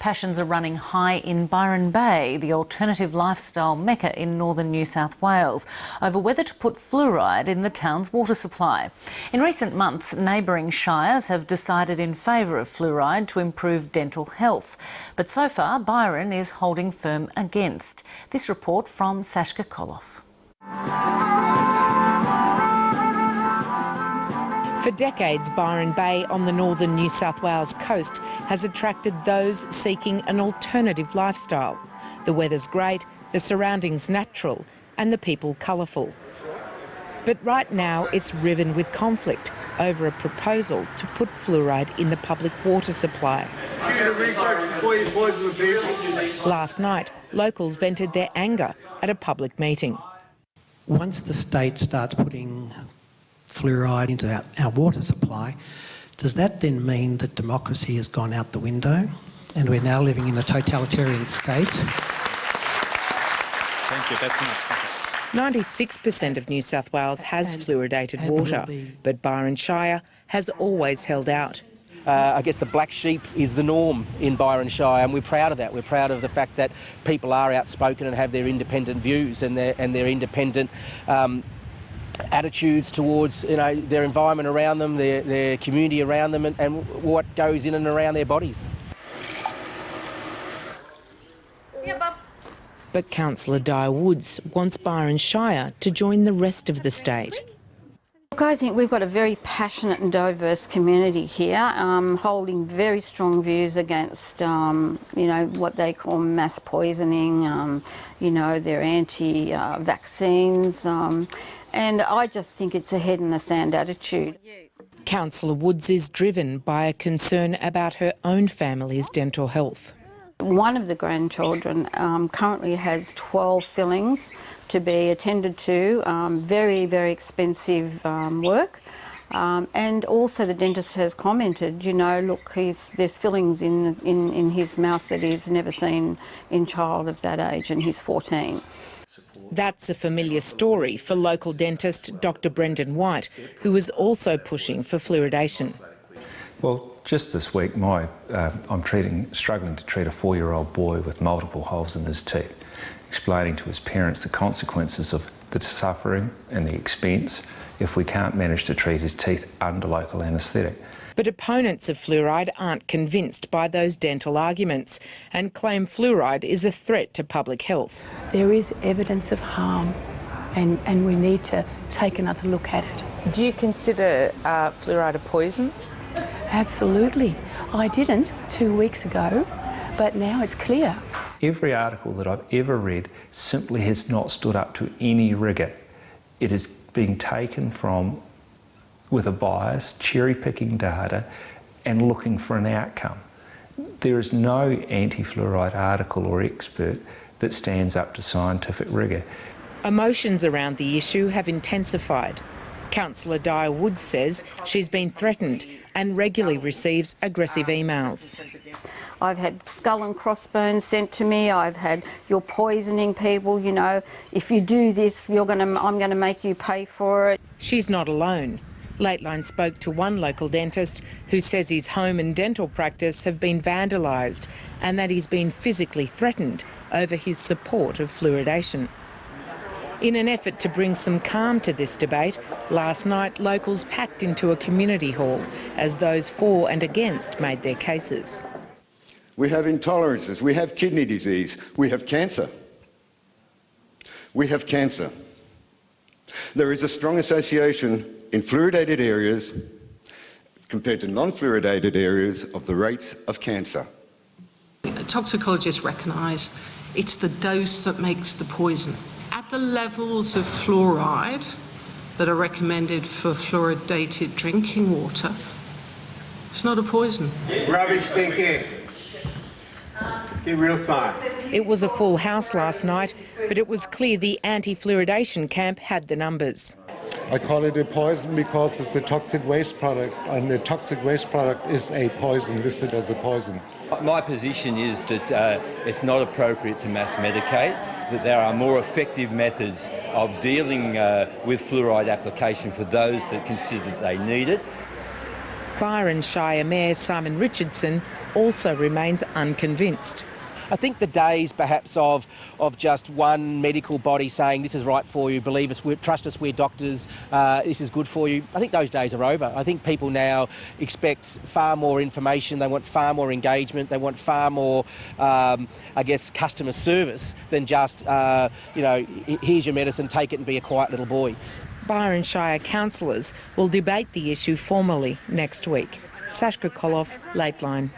passions are running high in Byron Bay, the alternative lifestyle mecca in northern New South Wales, over whether to put fluoride in the town's water supply. In recent months, neighbouring shires have decided in favour of fluoride to improve dental health. But so far, Byron is holding firm against. This report from Sashka Koloff. For decades, Byron Bay on the northern New South Wales coast has attracted those seeking an alternative lifestyle. The weather's great, the surroundings natural and the people colourful. But right now it's riven with conflict over a proposal to put fluoride in the public water supply. Last night, locals vented their anger at a public meeting. Once the state starts putting fluoride into our water supply, does that then mean that democracy has gone out the window and we're now living in a totalitarian state? Thank you. That's enough. 96% of New South Wales has fluoridated water, but Byron Shire has always held out. I guess the black sheep is the norm in Byron Shire, and we're proud of that. We're proud of the fact that people are outspoken and have their independent views and their independent attitudes towards their environment around them, their community around them, and what goes in and around their bodies. But Councillor Di Woods wants Byron Shire to join the rest of the state. Look, I think we've got a very passionate and diverse community here, holding very strong views against, what they call mass poisoning. They're anti-vaccines. And I just think it's a head in the sand attitude. Councillor Woods is driven by a concern about her own family's dental health. One of the grandchildren currently has 12 fillings to be attended to, very, very expensive work. And also the dentist has commented, look, there's fillings in his mouth that he's never seen in a child of that age, and he's 14. That's a familiar story for local dentist Dr Brendan White, who is also pushing for fluoridation. Well, just this week, I'm struggling to treat a 4-year-old boy with multiple holes in his teeth, explaining to his parents the consequences of the suffering and the expense if we can't manage to treat his teeth under local anaesthetic. But opponents of fluoride aren't convinced by those dental arguments and claim fluoride is a threat to public health. There is evidence of harm and we need to take another look at it. Do you consider fluoride a poison? Absolutely. I didn't 2 weeks ago, but now it's clear. Every article that I've ever read simply has not stood up to any rigour. It is being taken from with a bias, cherry-picking data and looking for an outcome. There is no anti-fluoride article or expert that stands up to scientific rigour. Emotions around the issue have intensified. Councillor Di Woods says she's been threatened and regularly receives aggressive emails. I've had skull and crossbones sent to me. I've had, you're poisoning people, if you do this, I'm going to make you pay for it. She's not alone. Lateline spoke to one local dentist who says his home and dental practice have been vandalised and that he's been physically threatened over his support of fluoridation. In an effort to bring some calm to this debate, last night locals packed into a community hall as those for and against made their cases. We have intolerances, we have kidney disease, we have cancer. We have cancer. There is a strong association in fluoridated areas compared to non-fluoridated areas of the rates of cancer. Toxicologists recognise it's the dose that makes the poison. At the levels of fluoride that are recommended for fluoridated drinking water, it's not a poison. Rubbish thinking. Give real science. It was a full house last night, but it was clear the anti-fluoridation camp had the numbers. I call it a poison because it's a toxic waste product, and the toxic waste product is a poison, listed as a poison. My position is that it's not appropriate to mass medicate, that there are more effective methods of dealing with fluoride application for those that consider they need it. Byron Shire Mayor Simon Richardson also remains unconvinced. I think the days perhaps of just one medical body saying this is right for you, believe us, trust us, we're doctors, this is good for you, I think those days are over. I think people now expect far more information, they want far more engagement, they want far more, I guess, customer service than just, here's your medicine, take it and be a quiet little boy. Byron Shire councillors will debate the issue formally next week. Sashka Koloff, Lateline.